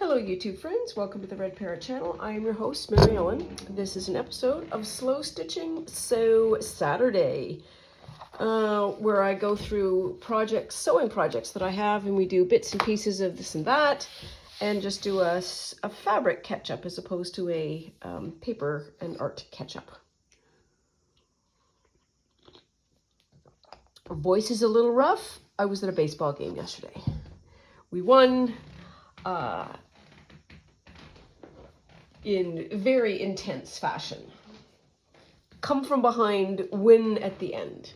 Hello YouTube friends, welcome to the Red Parrot channel. I am your host, Mary Ellen. This is an episode of Slow Stitching Sew Saturday, where I go through sewing projects that I have, and we do bits and pieces of this and that, and just do a fabric catch-up as opposed to a paper and art catch-up. Voice is a little rough. I was at a baseball game yesterday. We won in very intense fashion. Come from behind, win at the end.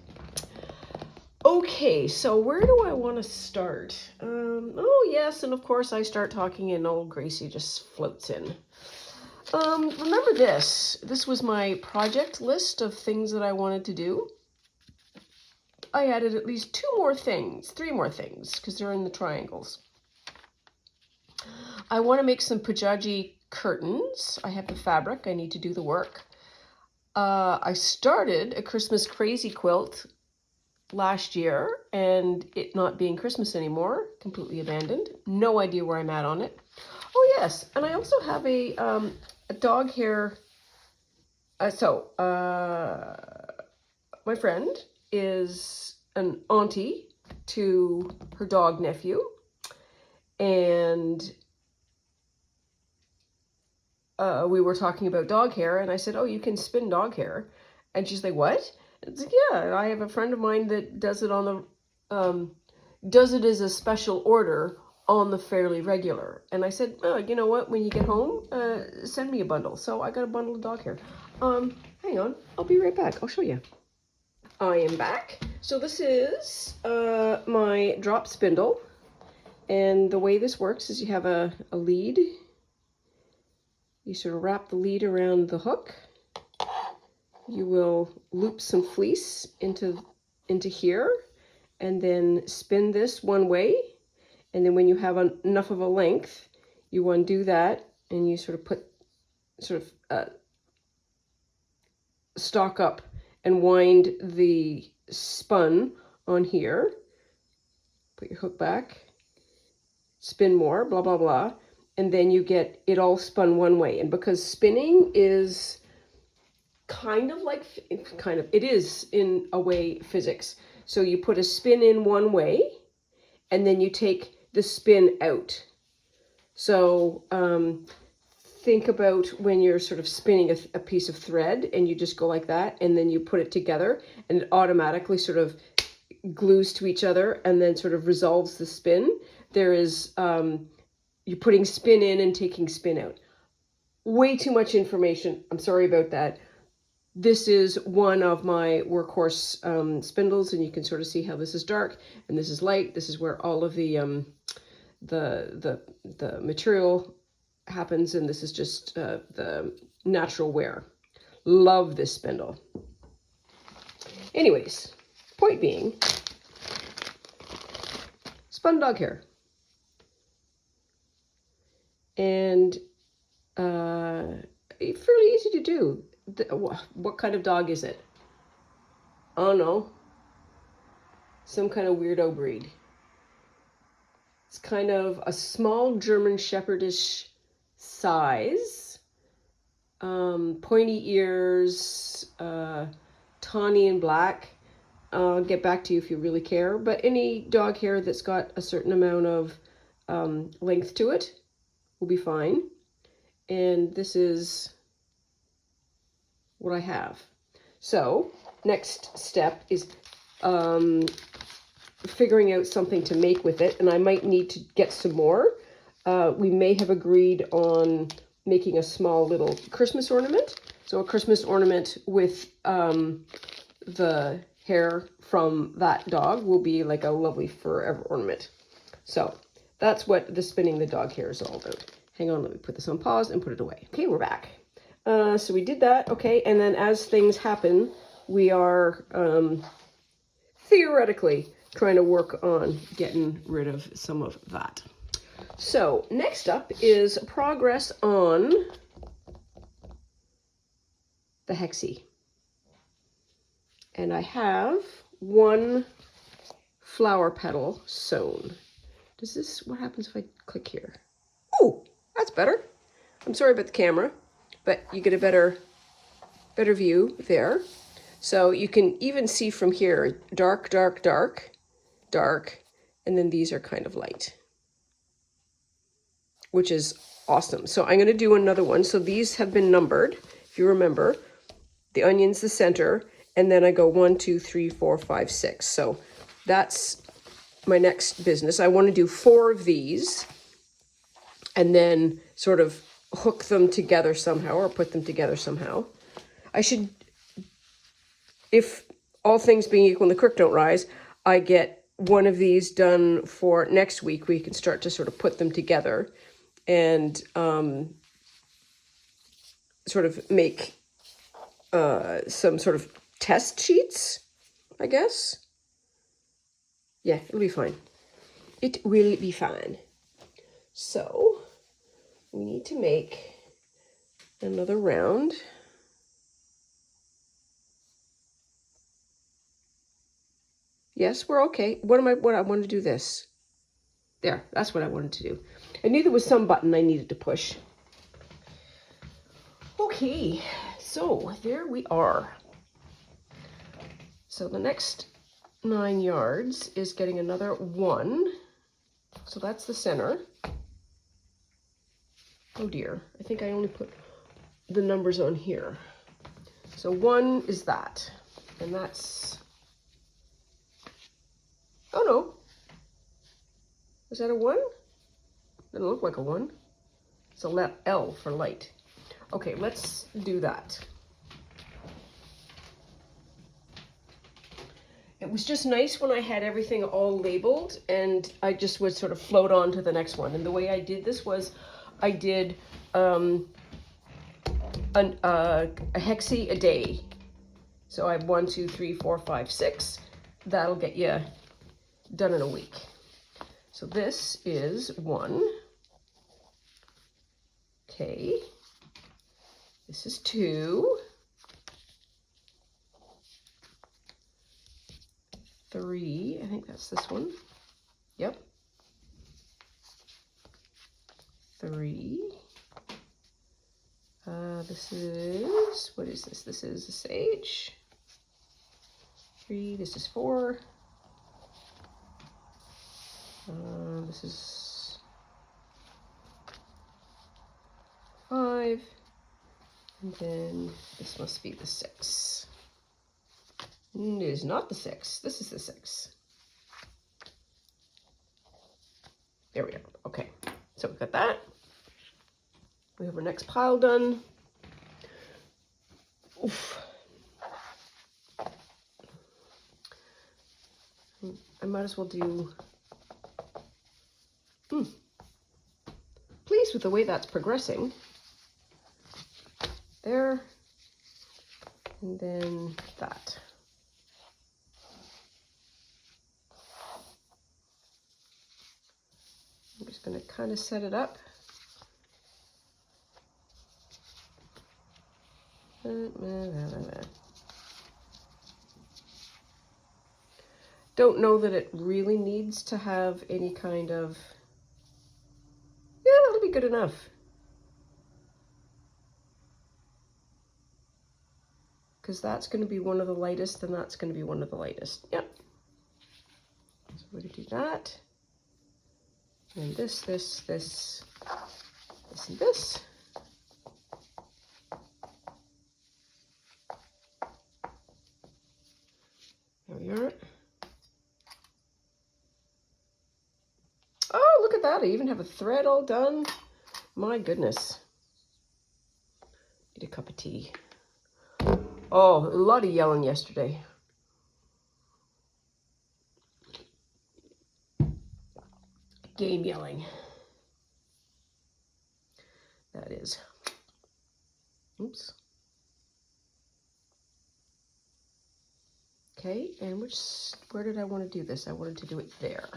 Okay, so where do I want to start? Oh yes, and of course I start talking and old Gracie just floats in. Remember this. This was my project list of things that I wanted to do. I added at least three more things, because they're in the triangles. I want to make some Pujaji curtains. I have the fabric. I need to do the work. I started a Christmas crazy quilt last year, and it not being Christmas anymore, completely abandoned. No idea where I'm at on it. Oh yes, and I also have a dog hair. My friend is an auntie to her dog nephew, and we were talking about dog hair, and I said, oh, you can spin dog hair. And she's like, what? It's like, yeah, I have a friend of mine that does it on the, does it as a special order on the Fairly Regular. And I said, oh, you know what, when you get home, send me a bundle. So I got a bundle of dog hair. Hang on, I'll be right back. I'll show you. I am back. So this is my drop spindle. And the way this works is you have a lead. You sort of wrap the lead around the hook. You will loop some fleece into here, and then spin this one way. And then when you have enough of a length, you undo that, and you sort of stock up and wind the spun on here. Put your hook back, spin more, blah, blah, blah. And then you get it all spun one way. And because spinning is it is in a way physics. So you put a spin in one way, and then you take the spin out. So think about when you're sort of spinning a piece of thread, and you just go like that, and then you put it together, and it automatically sort of glues to each other and then sort of resolves the spin. There is you're putting spin in and taking spin out. Way too much information. I'm sorry about that. This is one of my workhorse spindles, and you can sort of see how this is dark and this is light. This is where all of the material happens, and this is just the natural wear. Love this spindle. Anyways, point being, spun dog hair. And fairly easy to do. What kind of dog is it? Oh no, some kind of weirdo breed. It's kind of a small German Shepherdish size, pointy ears, tawny and black. I'll get back to you if you really care, but any dog hair that's got a certain amount of length to it will be fine. And this is what I have. So next step is figuring out something to make with it, and I might need to get some more. We may have agreed on making a small little Christmas ornament. So a Christmas ornament with the hair from that dog will be like a lovely forever ornament. So that's what the spinning the dog hair is all about. Hang on, let me put this on pause and put it away. Okay, we're back. So we did that, okay, and then as things happen, we are theoretically trying to work on getting rid of some of that. So next up is progress on the hexie. And I have one flower petal sewn. What happens if I click here? Oh, That's better. I'm sorry about the camera, but you get a better view there. So you can even see from here, dark, dark, dark, dark, and then these are kind of light, which is awesome. So I'm going to do another one. So these have been numbered, if you remember. The onion's the center, and then I go 1, 2, 3, 4, 5, 6. So that's my next business. I want to do 4 of these and then sort of hook them together somehow or put them together somehow. I should, if all things being equal and the creek don't rise, I get one of these done for next week. We can start to sort of put them together and sort of make some sort of test sheets, I guess. Yeah, it'll be fine. It will be fine. So we need to make another round. Yes, we're okay. What I want to do this. There, that's what I wanted to do. I knew there was some button I needed to push. Okay, so there we are. So the next 9 yards is getting another 1. So that's the center. Oh dear, I think I only put the numbers on here. So 1 is that, and that's, oh no, is that a 1? Doesn't look like a 1. It's a L for light. Okay, let's do that. It was just nice when I had everything all labeled and I just would sort of float on to the next one. And the way I did this was I did a hexi a day. So I have 1, 2, 3, 4, 5, 6. That'll get you done in a week. So this is 1. Okay. This is 2. 3, I think that's this one. Yep. 3. This is, what is this? This is a sage. 3, this is 4. This is 5. And then this must be the 6. It is not the 6. This is the 6. There we go. Okay. So we've got that. We have our next pile done. Oof. I might as well do... Pleased with the way that's progressing. There. And then that. I'm just going to kind of set it up. Don't know that it really needs to have any kind of... Yeah, that'll be good enough. Because that's going to be one of the lightest, and that's going to be one of the lightest. Yep. So we're going to do that. And this, and this. There we are. Oh, look at that. I even have a thread all done. My goodness. Need a cup of tea. Oh, a lot of yelling yesterday. Game yelling. That is. Oops. Okay, and where did I want to do this? I wanted to do it there.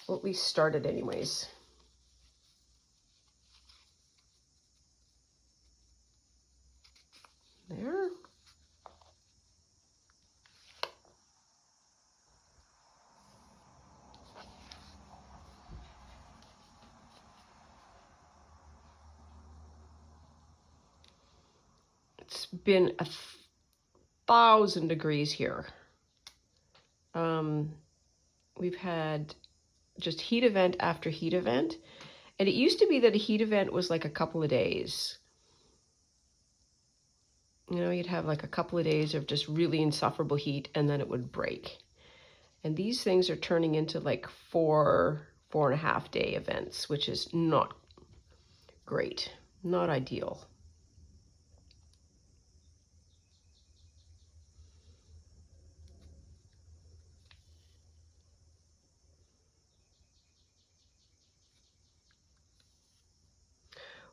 Well, at least start it anyways. There. it's been 1,000 degrees here. We've had just heat event after heat event. And it used to be that a heat event was like a couple of days. You know, you'd have like a couple of days of just really insufferable heat, and then it would break. And these things are turning into like 4.5 day events, which is not great, not ideal.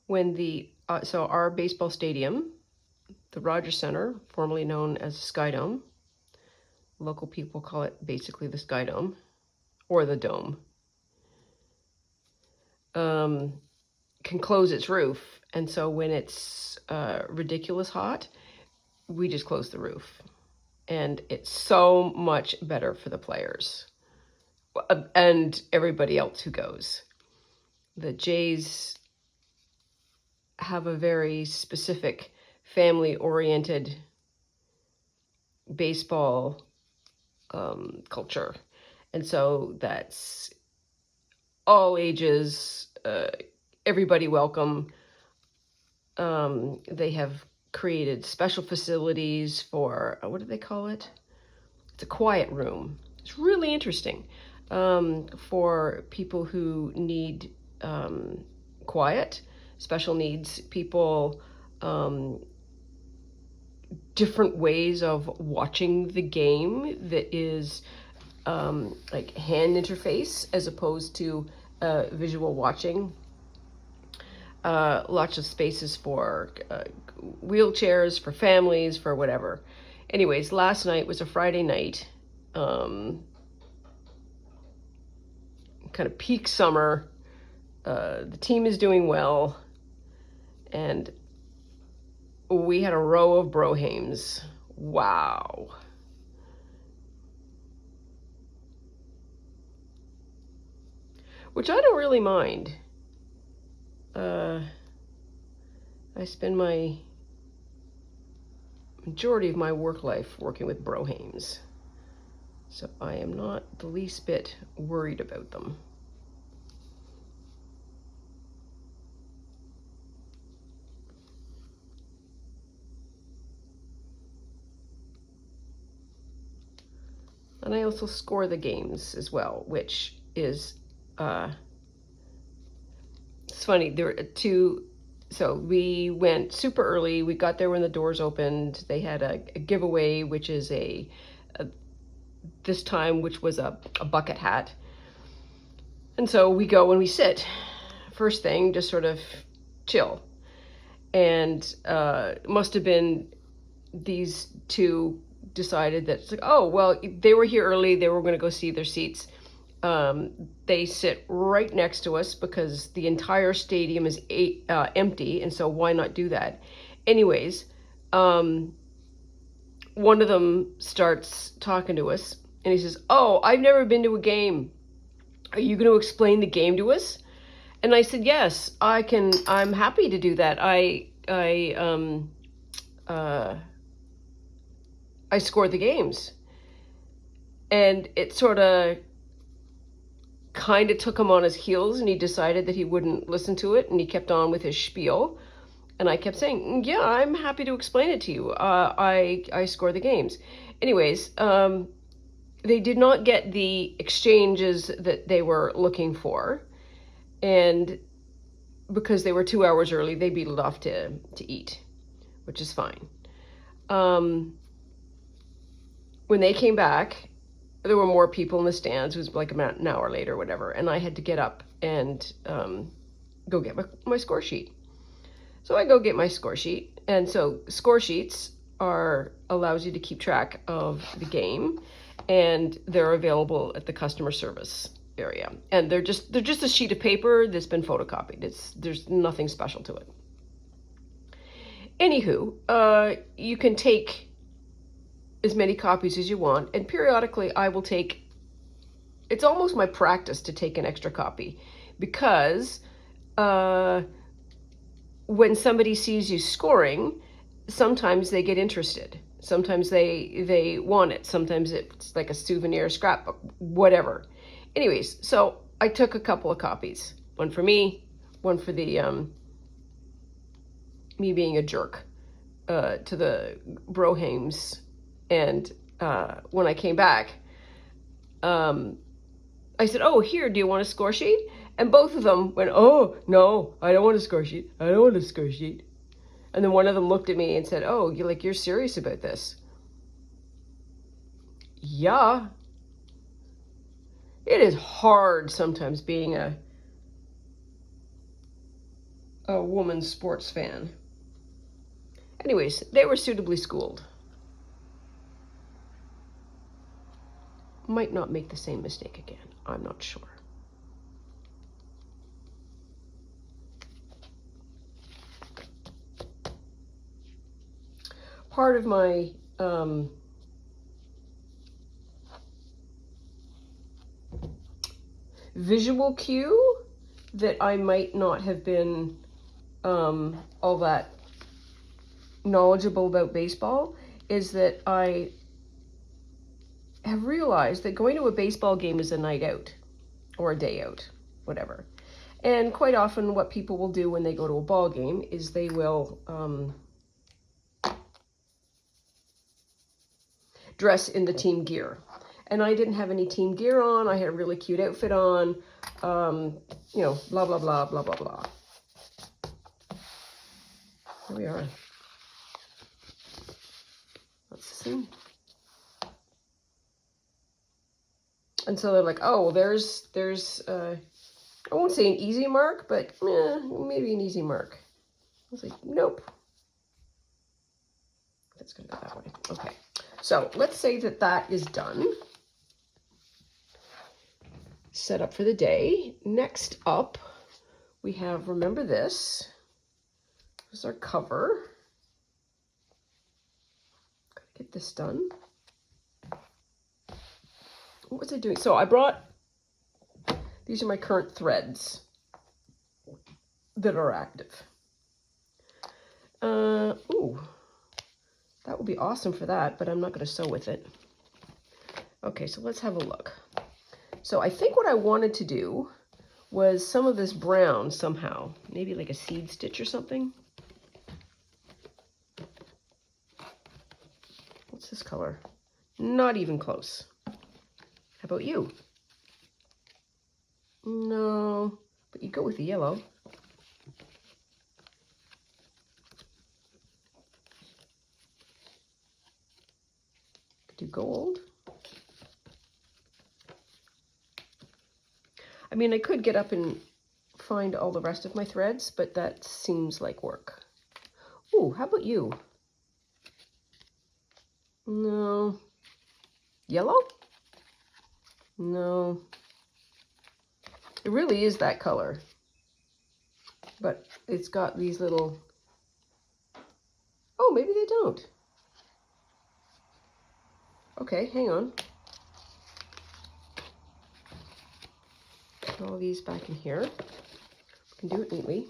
When so our baseball stadium, the Rogers Center, formerly known as Sky Dome, local people call it basically the Sky Dome or the Dome, can close its roof. And so when it's ridiculous hot, we just close the roof. And it's so much better for the players and everybody else who goes. The Jays have a very specific family-oriented baseball culture. And so that's all ages, everybody welcome. They have created special facilities for, what do they call it? It's a quiet room. It's really interesting for people who need quiet, special needs people, different ways of watching the game that is like hand interface as opposed to visual watching. Lots of spaces for wheelchairs, for families, for whatever. Anyways, last night was a Friday night, kind of peak summer. The team is doing well, and we had a row of Broheims. Wow. Which I don't really mind. I spend my majority of my work life working with Broheims, so I am not the least bit worried about them. And I also score the games as well, which is, it's funny, there were two, so we went super early, we got there when the doors opened, they had a giveaway, which is this time, which was a bucket hat. And so we go and we sit, first thing, just sort of chill. And it must have been these two decided that it's like, oh, well, they were here early, they were going to go see their seats. They sit right next to us because the entire stadium is empty, and so why not do that? Anyways, one of them starts talking to us, and he says, oh, I've never been to a game. Are you going to explain the game to us? And I said, yes, I can. I'm happy to do that. I score the games. And it sort of kind of took him on his heels, and he decided that he wouldn't listen to it, and he kept on with his spiel. And I kept saying, yeah, I'm happy to explain it to you. I score the games. Anyways, they did not get the exchanges that they were looking for. And because they were 2 hours early, they beetled off to eat, which is fine. When they came back, there were more people in the stands. It was like about an hour later or whatever. And I had to get up and go get my score sheet. So I go get my score sheet. And so score sheets allows you to keep track of the game. And they're available at the customer service area. And they're just a sheet of paper that's been photocopied. There's nothing special to it. Anywho, you can take as many copies as you want, and periodically I will take, it's almost my practice to take an extra copy, because when somebody sees you scoring, sometimes they get interested. Sometimes they want it. Sometimes it's like a souvenir scrapbook, whatever. Anyways, so I took a couple of copies. One for me, one for the me being a jerk to the Broheims. And when I came back, I said, oh, here, do you want a score sheet? And both of them went, oh, no, I don't want a score sheet. I don't want a score sheet. And then one of them looked at me and said, oh, you're serious about this? Yeah. It is hard sometimes being a woman's sports fan. Anyways, they were suitably schooled. Might not make the same mistake again. I'm not sure. Part of my visual cue that I might not have been all that knowledgeable about baseball is that I have realized that going to a baseball game is a night out or a day out, whatever. And quite often what people will do when they go to a ball game is they will dress in the team gear. And I didn't have any team gear on. I had a really cute outfit on, you know, blah, blah, blah, blah, blah, blah. Here we are. That's the scene. And so they're like, oh, well, there's I won't say an easy mark, but maybe an easy mark. I was like, nope. That's going to go that way. Okay. So let's say that that is done. Set up for the day. Next up, we have, remember this. This is our cover. Gotta get this done. What was I doing? So I brought, these are my current threads that are active. Ooh, that would be awesome for that, but I'm not going to sew with it. Okay, so let's have a look. So I think what I wanted to do was some of this brown somehow, maybe like a seed stitch or something. What's this color? Not even close. How about you? No, but you go with the yellow. Do gold. I mean, I could get up and find all the rest of my threads, but that seems like work. Ooh, how about you? No. Yellow? No. It really is that color. But it's got these little... Oh, maybe they don't. Okay, hang on. Put all these back in here. We can do it neatly.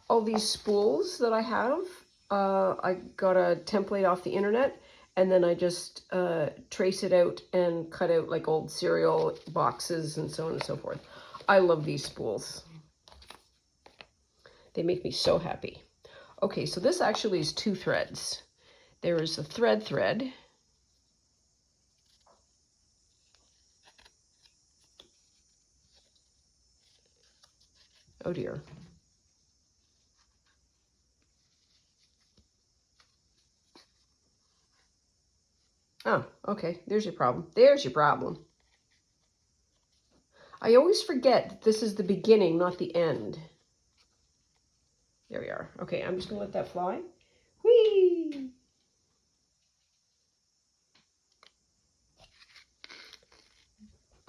All these spools that I have, I got a template off the internet, and then I just trace it out and cut out like old cereal boxes and so on and so forth. I love these spools. They make me so happy. Okay, so this actually is 2 threads. There is a thread. Oh dear. Oh, okay. There's your problem. There's your problem. I always forget that this is the beginning, not the end. There we are. Okay, I'm just going to let that fly. Whee!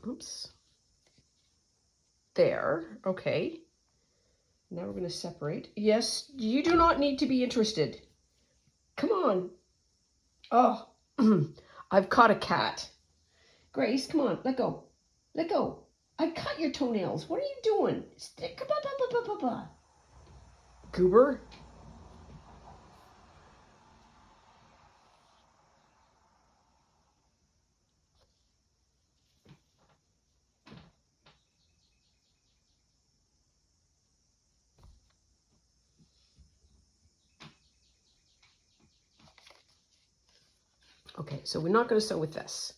Oops. There. Okay. Now we're going to separate. Yes, you do not need to be interested. Come on. Oh, I've caught a cat. Grace, come on. Let go. Let go. I cut your toenails. What are you doing? Stick. Goober. Okay, so we're not going to sew with this.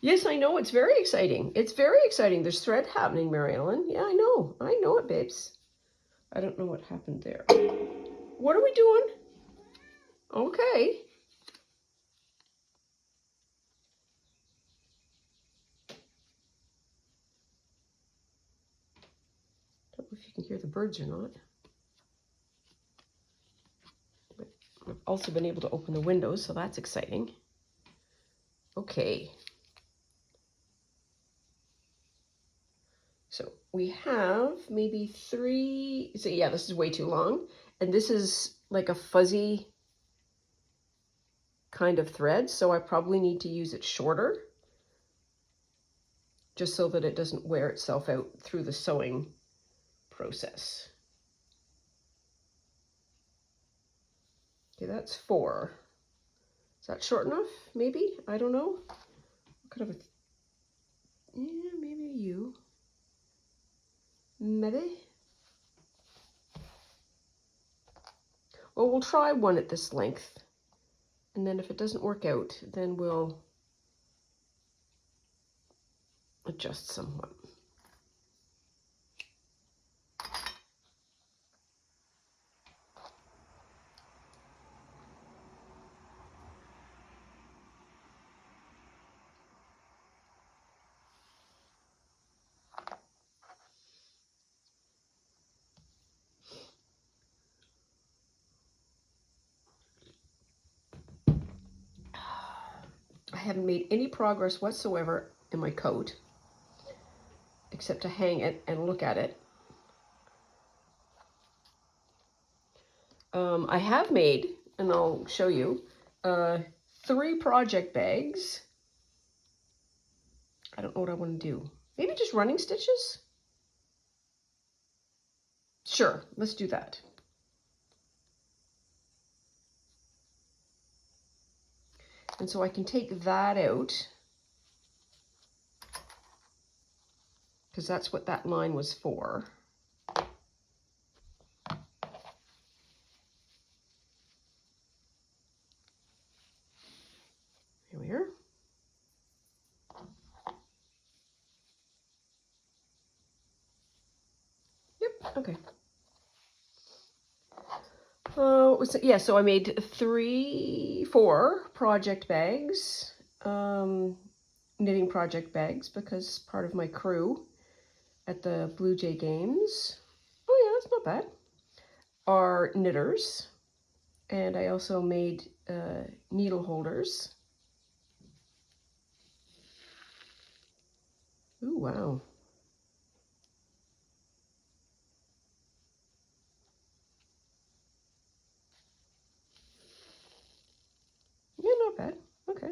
Yes, I know. It's very exciting. It's very exciting. There's thread happening, Mary Ellen. Yeah, I know. I know it, babes. I don't know what happened there. What are we doing? Okay. Don't know if you can hear the birds or not. But I've also been able to open the windows, so that's exciting. Okay. So we have maybe 3, so yeah, this is way too long. And this is like a fuzzy kind of thread, so I probably need to use it shorter, just so that it doesn't wear itself out through the sewing process. Okay, that's 4. Is that short enough? Maybe? I don't know. Could have yeah, maybe you. Maybe. Well, we'll try one at this length. And then if it doesn't work out, then we'll adjust somewhat. I haven't made any progress whatsoever in my coat, except to hang it and look at it. I have made, and I'll show you, 3 project bags. I don't know what I want to do. Maybe just running stitches? Sure, let's do that. And so I can take that out, because that's what that line was for. Here we are. Yep, okay. So I made 4 project bags, knitting project bags, because part of my crew at the Blue Jay Games, oh yeah, that's not bad, are knitters. And I also made needle holders. Ooh, wow. Yeah, not bad. Okay.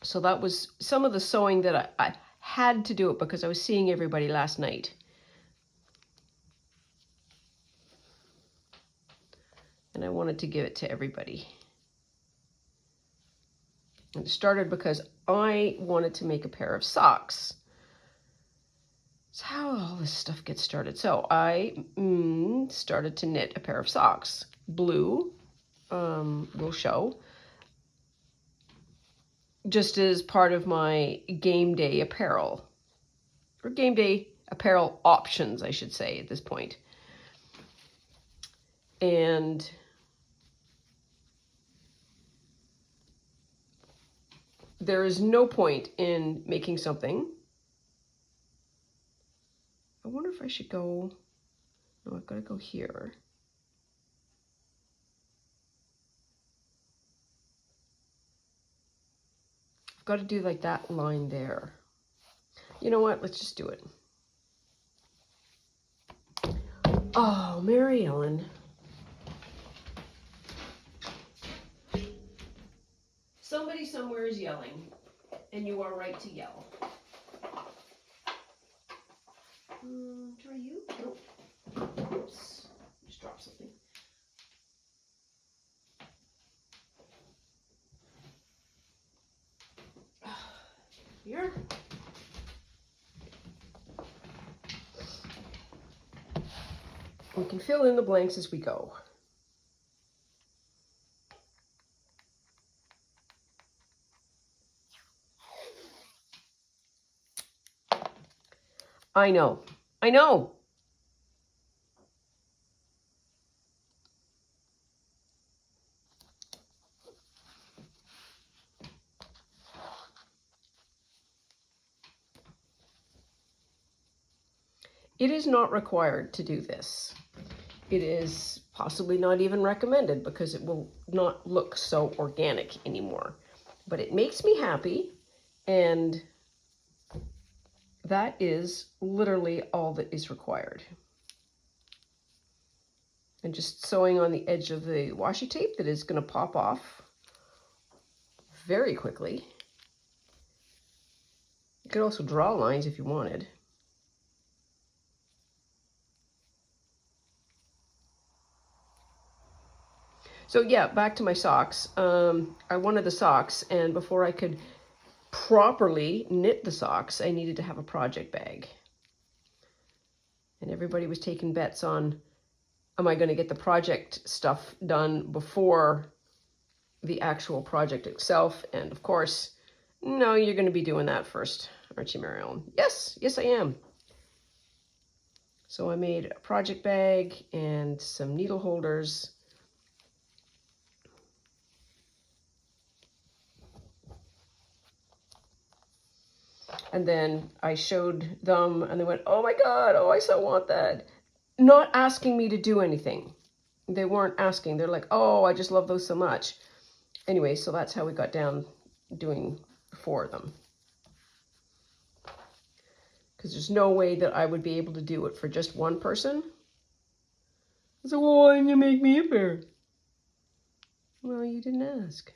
So that was some of the sewing that I had to do it because I was seeing everybody last night. And I wanted to give it to everybody. And it started because I wanted to make a pair of socks. That's how all this stuff gets started. So I started to knit a pair of socks. Blue, will show, just as part of my game day apparel. Or game day apparel options, I should say, at this point. And there is no point in making something. I wonder if I should go, no, I've got to go here. I've got to do like that line there. You know what, let's just do it. Oh, Mary Ellen. Somebody somewhere is yelling, and you are right to yell. Try you? Nope. Oops. Just dropped something. Here. We can fill in the blanks as we go. I know. I know. It is not required to do this. It is possibly not even recommended because it will not look so organic anymore. But it makes me happy, and that is literally all that is required. And just sewing on the edge of the washi tape that is going to pop off very quickly. You could also draw lines if you wanted. So yeah, back to my socks. I wanted the socks, and before I could properly knit the socks, I needed to have a project bag. And everybody was taking bets on, am I going to get the project stuff done before the actual project itself? And of course, no, you're going to be doing that first, aren't you, Mary Ellen? Yes, yes I am. So I made a project bag and some needle holders. And then I showed them and they went, oh my God, oh, I so want that. Not asking me to do anything. They weren't asking. They're like, oh, I just love those so much. Anyway, so that's how we got down doing 4 of them. Because there's no way that I would be able to do it for just one person. So why didn't you make me a pair? Well, you didn't ask.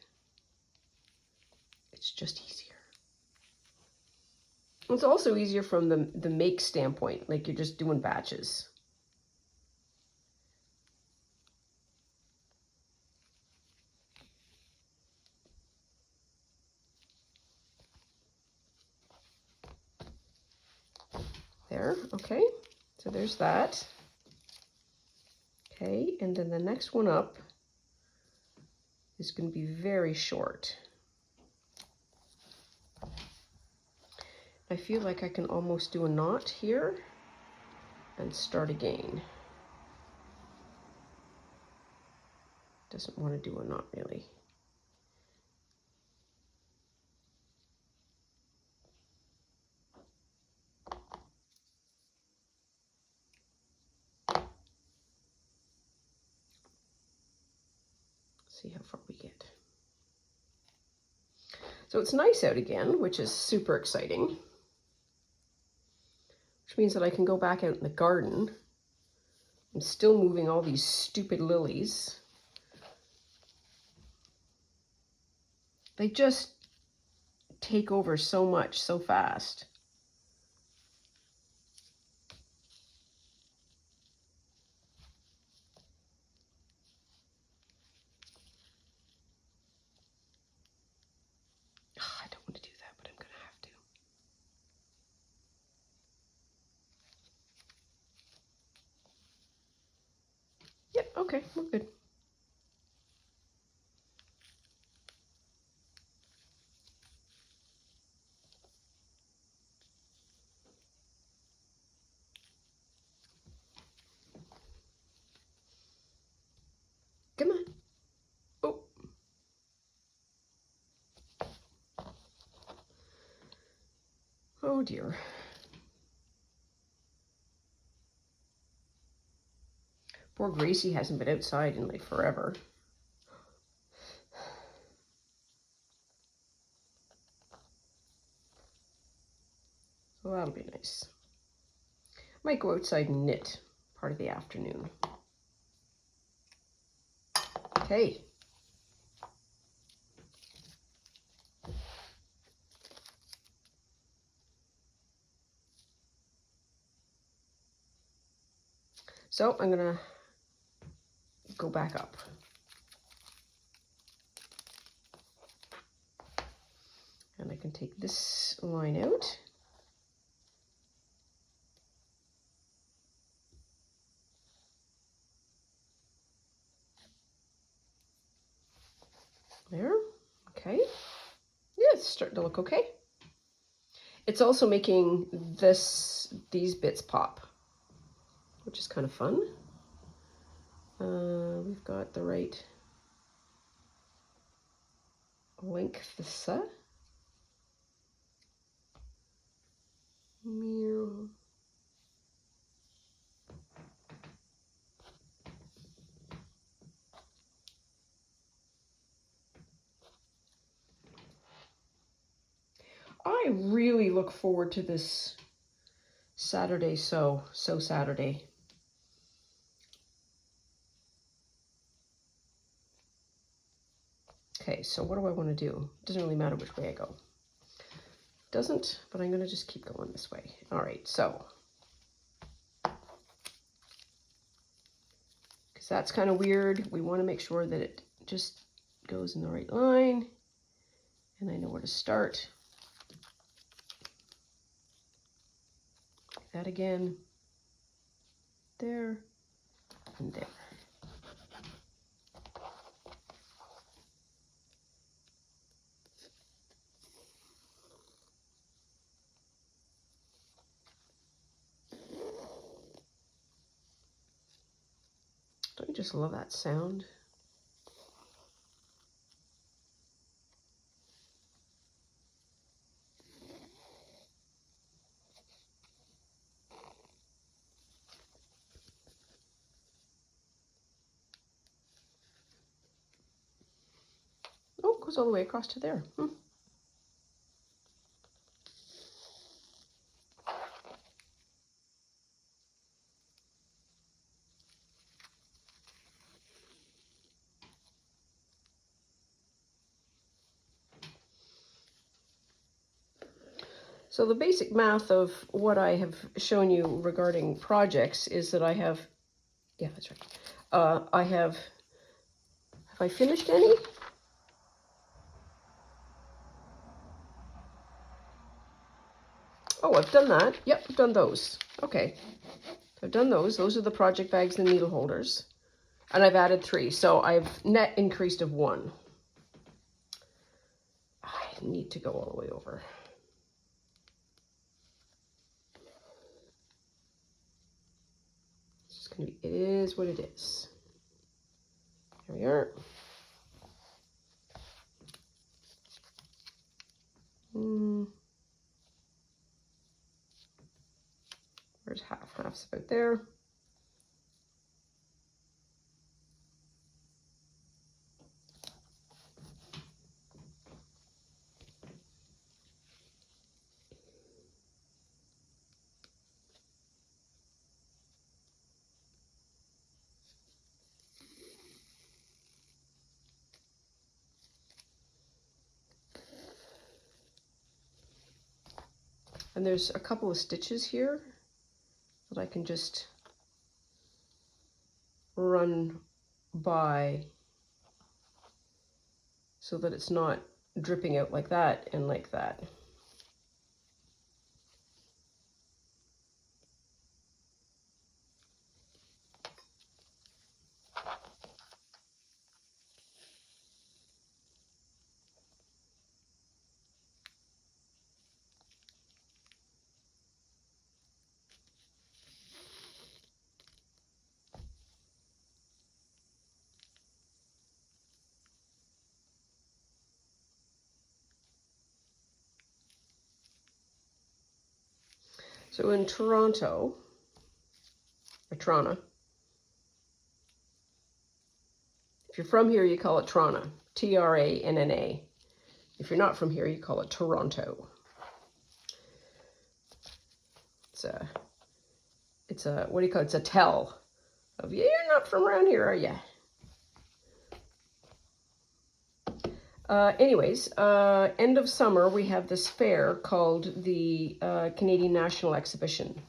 It's just easier. It's also easier from the make standpoint, like you're just doing batches. There, okay, so there's that. Okay, and then the next one up is going to be very short. I feel like I can almost do a knot here and start again. Doesn't want to do a knot really. See how far we get. So it's nice out again, which is super exciting. Which means that I can go back out in the garden. I'm still moving all these stupid lilies. They just take over so much so fast. I don't want to do that, but I'm going to have to. Yep, okay, we're good. Come on. Oh. Oh dear. Poor Gracie hasn't been outside in like forever. So that'll be nice. Might go outside and knit part of the afternoon. Okay. So I'm gonna go back up. And I can take this line out. There. Okay. Yeah, it's starting to look okay. It's also making these bits pop, which is kind of fun. We've got the right length. I really look forward to this Saturday sew Saturday. Okay, so what do I want to do? It doesn't really matter which way I go. Doesn't, but I'm going to just keep going this way. All right, so because that's kind of weird, we want to make sure that it just goes in the right line, and I know where to start. Like that again, there, and there. Don't you just love that sound? Oh, it goes all the way across to there. So the basic math of what I have shown you regarding projects is that I have, yeah, that's right. Have I finished any? Oh, I've done that. Yep, I've done those. Okay, I've done those. Those are the project bags and needle holders. And I've added 3, so I've net increased of 1. I need to go all the way over. It's just gonna be, it is what it is. There we are. Where's half? Half's about there. And there's a couple of stitches here that I can just run by so that it's not dripping out like that and like that. So in Toronto, or Toronto, if you're from here, you call it Trana, T-R-A-N-N-A. If you're not from here, you call it Toronto. It's a, what do you call it? It's a tell of, yeah, you're not from around here, are you? Anyways, end of summer, we have this fair called the Canadian National Exhibition,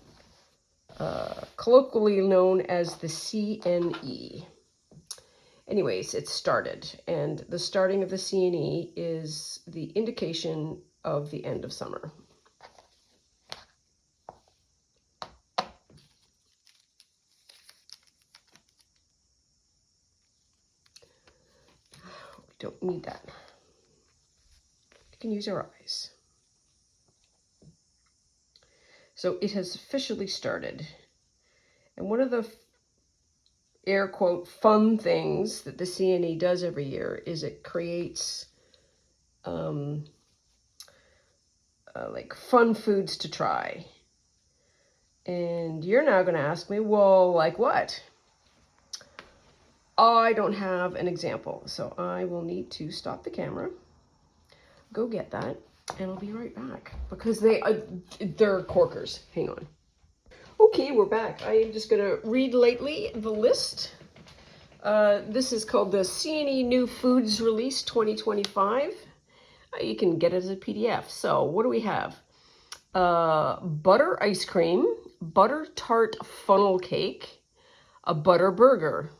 colloquially known as the CNE. Anyways, it started, and the starting of the CNE is the indication of the end of summer. don't need that. You can use your eyes. So it has officially started. And one of the air quote fun things that the CNE does every year is it creates like fun foods to try. And you're now going to ask me, well, like what? I don't have an example, so I will need to stop the camera, go get that, and I'll be right back because they're corkers. Hang on. Okay, we're back. I am just going to read lightly the list. This is called the CNE New Foods Release 2025. You can get it as a PDF. So what do we have? Butter ice cream, butter tart funnel cake, a butter burger,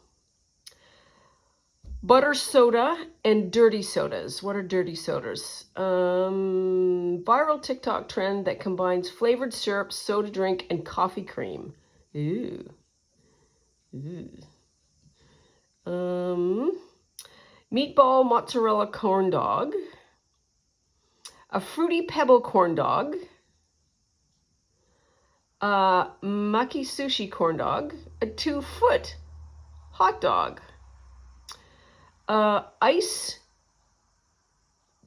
butter soda, and dirty sodas. What are dirty sodas? Viral TikTok trend that combines flavored syrup, soda drink, and coffee cream. Ooh. Ooh. Meatball mozzarella corn dog, a fruity pebble corn dog, maki sushi corn dog, a 2-foot hot dog, ice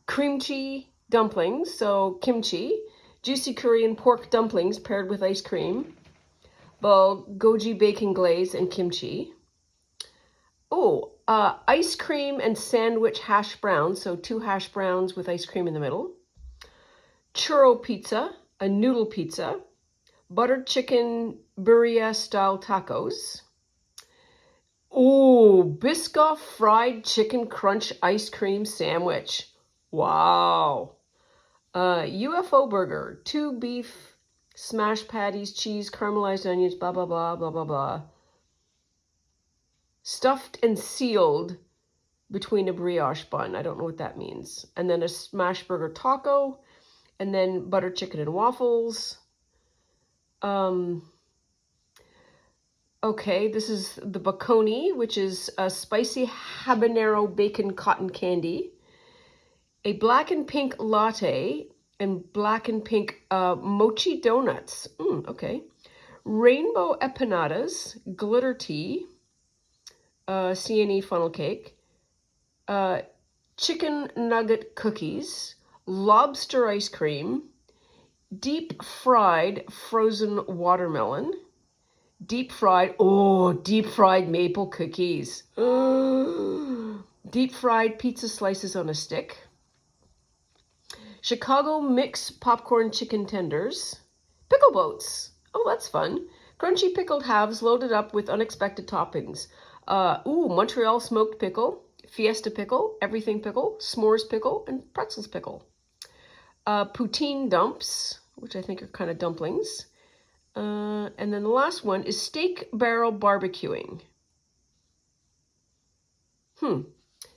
kimchi dumplings, so kimchi, juicy Korean pork dumplings paired with ice cream, bulgogi bacon glaze and kimchi. Oh, ice cream and sandwich hash browns, so 2 hash browns with ice cream in the middle. Churro pizza, a noodle pizza, buttered chicken birria style tacos. Oh, Biscoff fried chicken crunch ice cream sandwich. Wow. UFO burger, 2 beef smash patties, cheese, caramelized onions, blah, blah, blah, blah, blah, blah. Stuffed and sealed between a brioche bun. I don't know what that means. And then a smash burger taco, and then butter chicken and waffles. Okay, this is the Baconi, which is a spicy habanero bacon cotton candy. A black and pink latte and black and pink mochi donuts. Okay. Rainbow empanadas, glitter tea, CNE funnel cake, chicken nugget cookies, lobster ice cream, deep fried frozen watermelon, deep fried maple cookies, deep fried pizza slices on a stick, Chicago mix popcorn chicken tenders, pickle boats. Oh, that's fun. Crunchy pickled halves loaded up with unexpected toppings. Montreal smoked pickle, Fiesta pickle, everything pickle, s'mores pickle, and pretzels pickle. Poutine dumps, which I think are kind of dumplings. And then the last one is steak barrel barbecuing.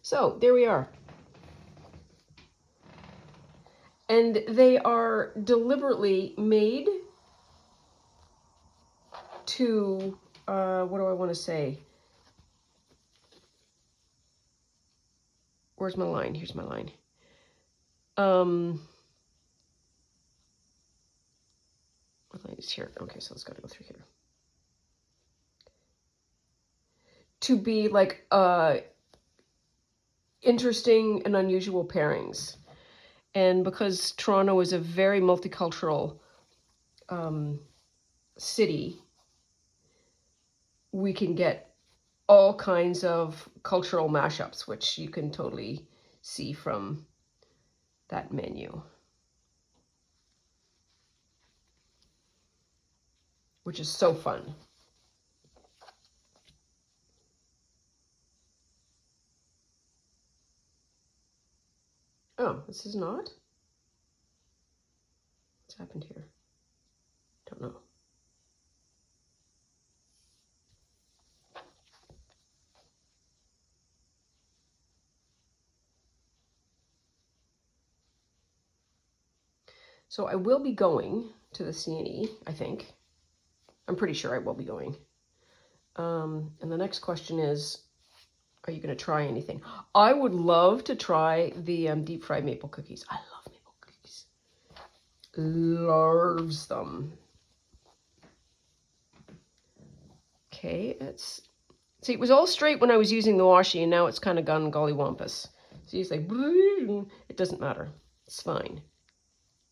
So there we are. And they are deliberately made to, what do I want to say? Where's my line? Here's my line. What line is here? Okay, so let's gotta go through here. To be like interesting and unusual pairings. And because Toronto is a very multicultural city, we can get all kinds of cultural mashups, which you can totally see from that menu, which is so fun. Oh, this is not? What's happened here? Don't know. So I will be going to the CNE, I think. I'm pretty sure I will be going. And the next question is, are you going to try anything? I would love to try the deep fried maple cookies. I love maple cookies. Loves them. Okay, let's see. It was all straight when I was using the washi, and now it's kind of gone gollywampus. See, it's like, it doesn't matter. It's fine.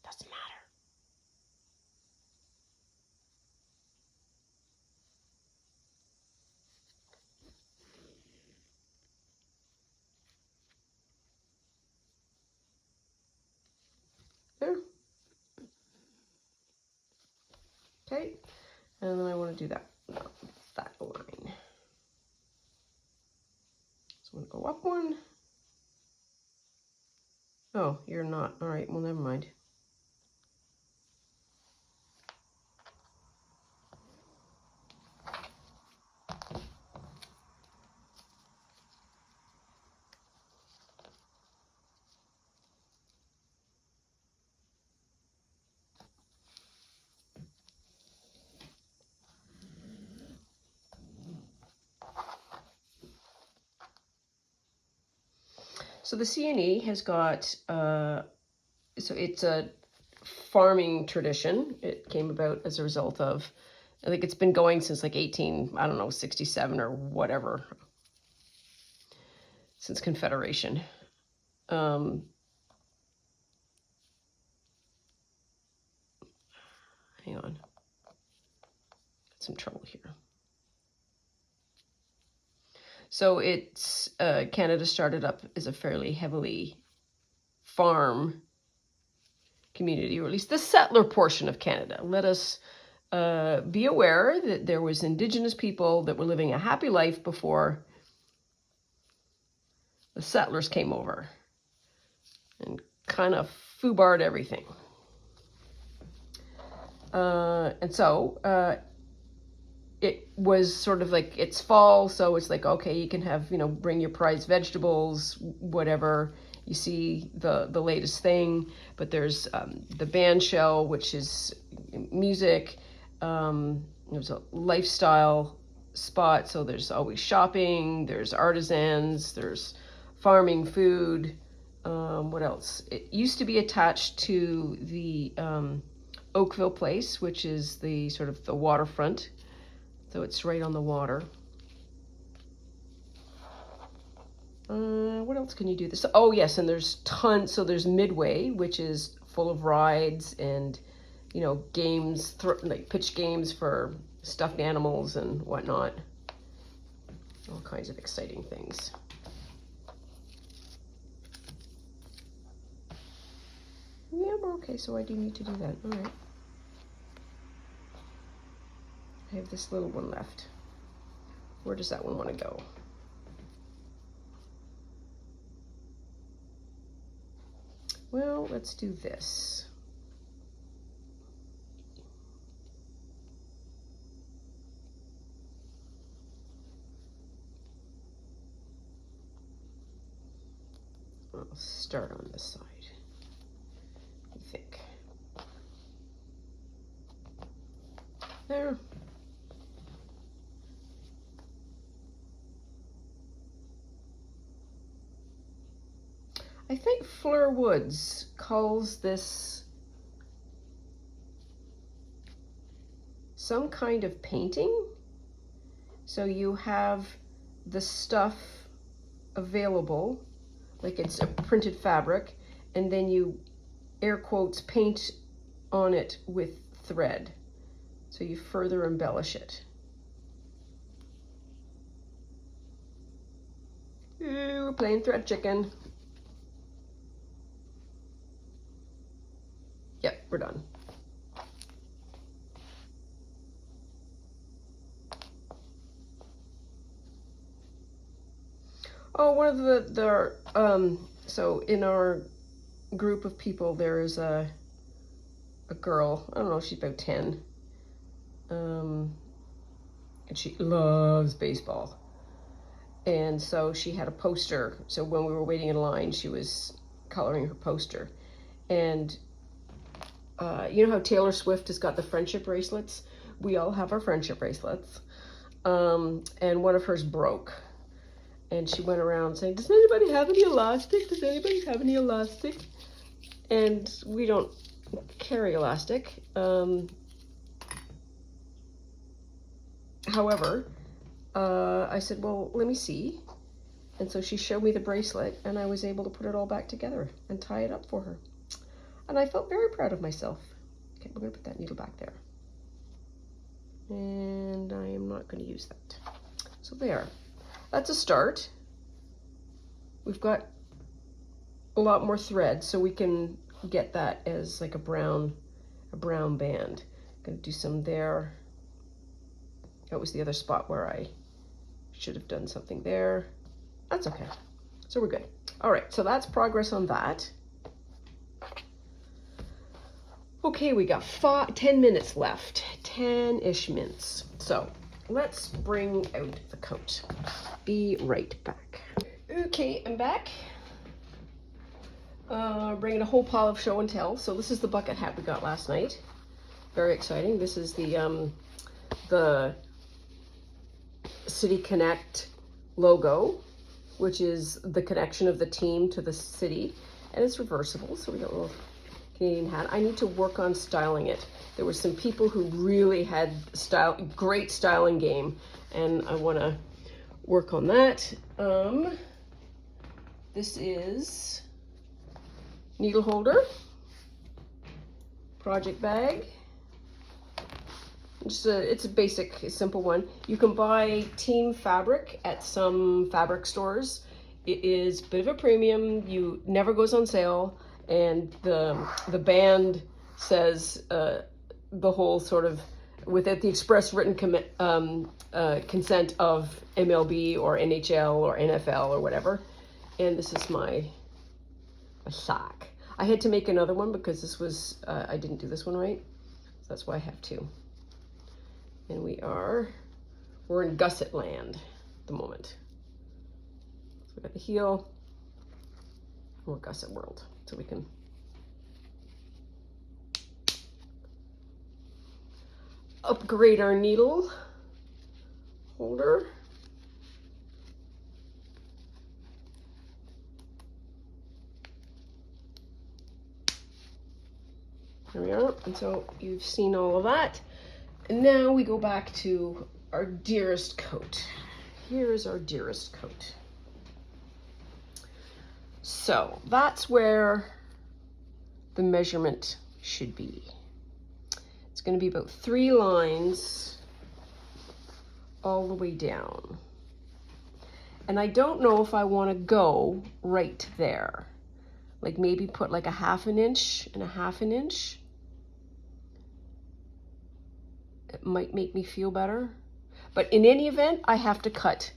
Doesn't matter. There. Okay, and then I want to do that line. So I'm going to go up one. Oh, you're not. All right, well, never mind. So the C&E has got, so it's a farming tradition. It came about as a result of, I think it's been going since like 67 or whatever, since Confederation. Hang on, got some trouble here. So it's, Canada started up as a fairly heavily farm community, or at least the settler portion of Canada. Let us be aware that there was Indigenous people that were living a happy life before the settlers came over and kind of foobarred everything. And so it was sort of like, it's fall, so it's like, okay, you can have, bring your prized vegetables, whatever. You see the latest thing, but there's the band shell, which is music. There's a lifestyle spot, so there's always shopping, there's artisans, there's farming food. What else? It used to be attached to the Oakville Place, which is the sort of the waterfront. So it's right on the water. What else can you do this? Oh yes, and there's tons. So there's Midway, which is full of rides and, games, like pitch games for stuffed animals and whatnot. All kinds of exciting things. Yeah, okay, so I do need to do that. All right. I have this little one left. Where does that one want to go? Well, let's do this. I'll start on this side, I think. There. I think Fleur Woods calls this some kind of painting. So you have the stuff available, like it's a printed fabric, and then you, air quotes, paint on it with thread. So you further embellish it. Ooh, we're playing thread chicken. Yep, we're done. Oh, one of the so in our group of people, there is a girl, I don't know, she's about 10. And she loves baseball. And so she had a poster. So when we were waiting in line, she was coloring her poster. And you know how Taylor Swift has got the friendship bracelets? We all have our friendship bracelets. And one of hers broke. And she went around saying, does anybody have any elastic? Does anybody have any elastic? And we don't carry elastic. However, I said, well, let me see. And so she showed me the bracelet, and I was able to put it all back together and tie it up for her. And I felt very proud of myself. Okay, we're going to put that needle back there. And I am not going to use that. So there. That's a start. We've got a lot more thread, so we can get that as like a brown band. I'm going to do some there. That was the other spot where I should have done something there. That's okay. So we're good. All right, so that's progress on that. Okay, we got 10 minutes left. 10-ish minutes. So let's bring out the coat. Be right back. Okay, I'm back. Bringing a whole pile of show and tell. So this is the bucket hat we got last night. Very exciting. This is the City Connect logo, which is the connection of the team to the city, and it's reversible. So we got a little Canadian hat. I need to work on styling it. There were some people who really had great styling game, and I want to work on that. This is needle holder, project bag. It's a basic, simple one. You can buy team fabric at some fabric stores. It is a bit of a premium. You never goes on sale, and the band says the whole sort of without the express written consent of MLB or NHL or NFL or whatever. And this is my sock. I had to make another one because this was I didn't do this one right, so that's why I have two. And we're in gusset land at the moment. So we got the heel, and we're gusset world. So we can upgrade our needle holder. There we are. And so you've seen all of that. And now we go back to our dearest coat. Here is our dearest coat. So that's where the measurement should be. It's going to be about 3 lines all the way down. And I don't know if I want to go right there. Like maybe put like a 1/2 inch and a 1/2 inch. It might make me feel better. But in any event, I have to cut,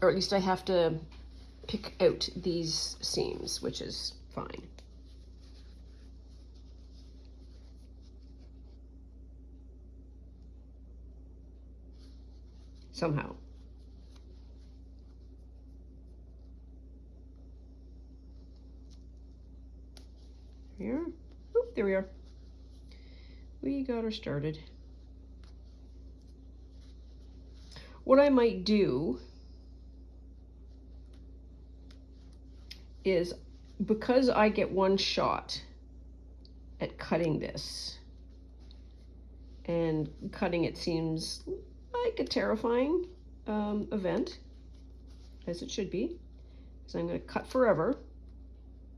or at least I have to pick out these seams, which is fine. Somehow. Here. Oh, there we are. We got her started. What I might do is, because I get one shot at cutting this, and cutting it seems like a terrifying event, as it should be, because I'm going to cut forever.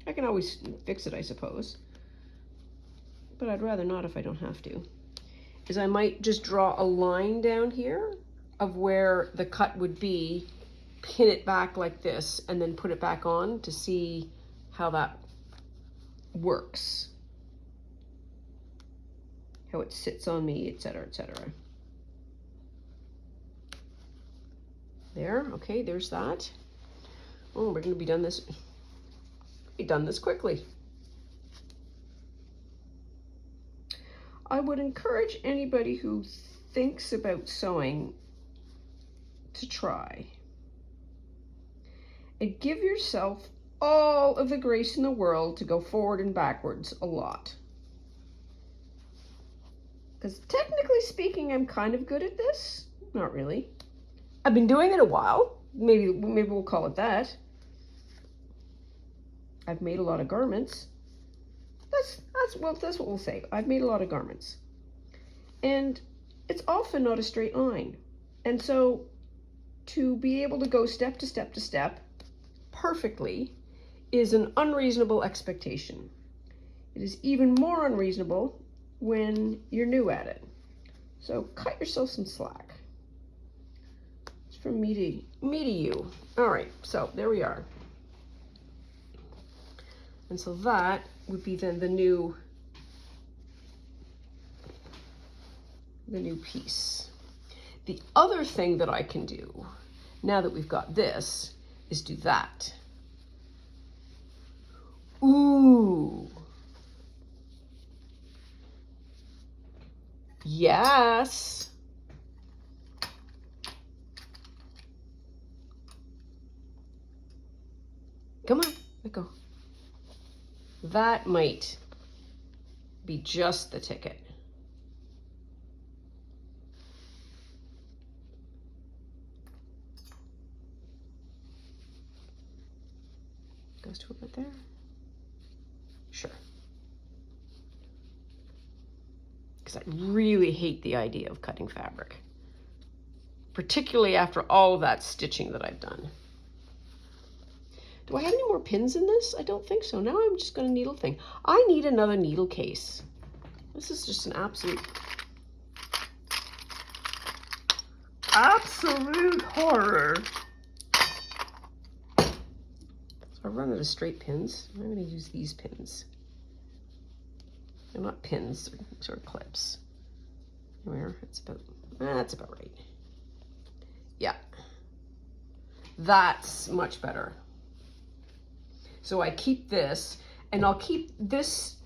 I can always fix it, I suppose, but I'd rather not if I don't have to. Is I might just draw a line down here of where the cut would be, pin it back like this, and then put it back on to see how that works, how it sits on me, etc., etc. There, okay, there's that. Oh, we're going to be done this quickly. I would encourage anybody who thinks about sewing to try. And give yourself all of the grace in the world to go forward and backwards a lot. Because technically speaking, I'm kind of good at this. Not really. I've been doing it a while. maybe we'll call it that. I've made a lot of garments. That's what we'll say. I've made a lot of garments. And it's often not a straight line. And so to be able to go step to step to step perfectly is an unreasonable expectation. It is even more unreasonable when you're new at it. So cut yourself some slack. It's from me to you. All right, so there we are. And so that would be then the new piece. The other thing that I can do, now that we've got this, is do that. Ooh. Yes. Come on, let go. That might be just the ticket. Goes to about there. Sure. Because I really hate the idea of cutting fabric, particularly after all of that stitching that I've done. Do I have any more pins in this? I don't think so. Now I'm just going to needle thing. I need another needle case. This is just an absolute horror. So I run out of straight pins. I'm going to use these pins. They're not pins, they're sort of clips. Where it's about, that's about right. Yeah, that's much better. So I keep this, and I'll keep this.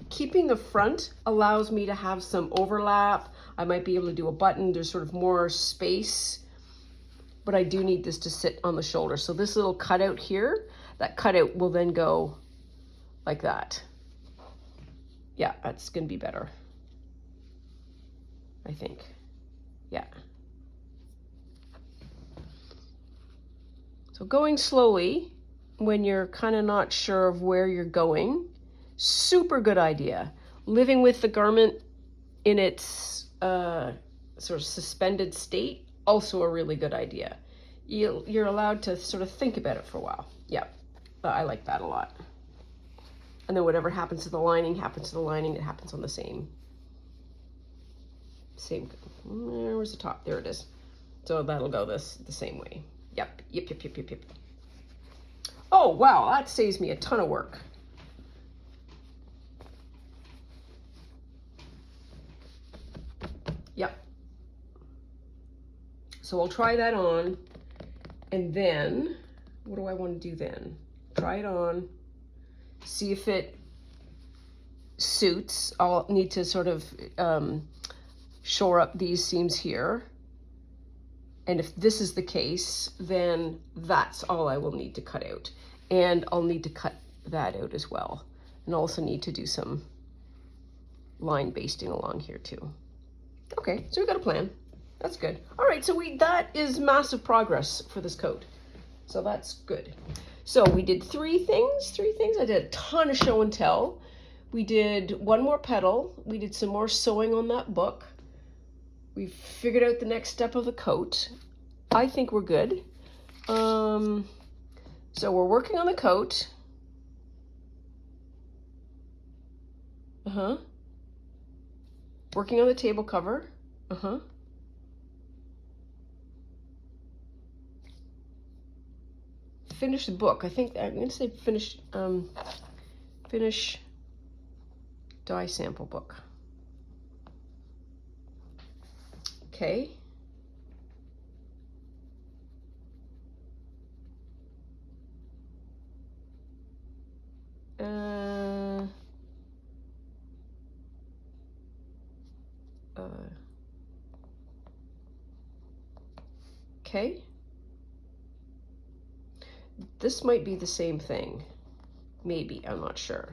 Keeping the front allows me to have some overlap. I might be able to do a button. There's sort of more space, but I do need this to sit on the shoulder. So this little cutout here, that cutout will then go like that. Yeah, that's gonna be better, I think. Yeah. So going slowly when you're kind of not sure of where you're going, super good idea. Living with the garment in its sort of suspended state, also a really good idea. You're allowed to sort of think about it for a while. Yeah, I like that a lot. And then whatever happens to the lining happens to the lining. It happens on the same. Where's the top? There it is. So that'll go the same way. Yep. Oh, wow, that saves me a ton of work. Yep. So I'll try that on, and then, what do I want to do then? Try it on, see if it suits. I'll need to sort of shore up these seams here. And if this is the case, then that's all I will need to cut out. And I'll need to cut that out as well. And also need to do some line basting along here too. Okay, so we've got a plan. That's good. All right, so that is massive progress for this coat. So that's good. So we did three things. I did a ton of show and tell. We did one more petal. We did some more sewing on that book. We figured out the next step of the coat. I think we're good. So we're working on the coat. Working on the table cover. Finish the book. I think I'm going to say finish die sample book. Okay. Okay. This might be the same thing. Maybe, I'm not sure.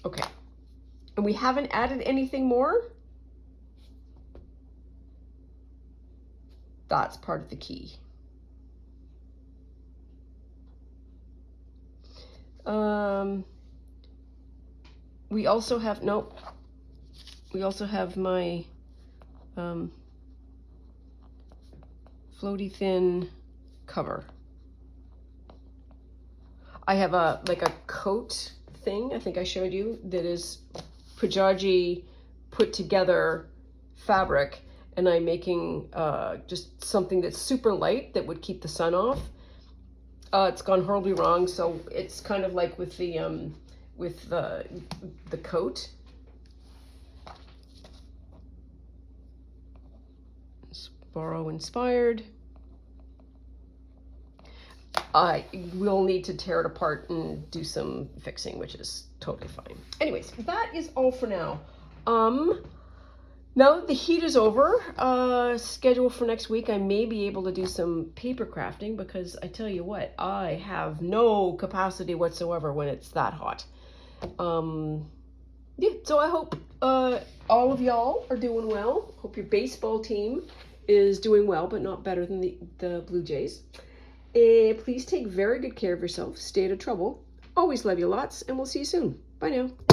Okay. And we haven't added anything more? That's part of the key. We also have, nope, we also have my floaty thin cover. I have a coat thing, I think I showed you, that is Pujaji put together fabric, and I'm making just something that's super light that would keep the sun off. It's gone horribly wrong, so it's kind of like with the coat. Borrow inspired. I will need to tear it apart and do some fixing, which is totally fine. Anyways, that is all for now. Now that the heat is over, schedule for next week, I may be able to do some paper crafting, because I tell you what, I have no capacity whatsoever when it's that hot. Yeah, so I hope all of y'all are doing well. Hope your baseball team is doing well, but not better than the Blue Jays. Please take very good care of yourself. Stay out of trouble. Always love you lots, and we'll see you soon. Bye now.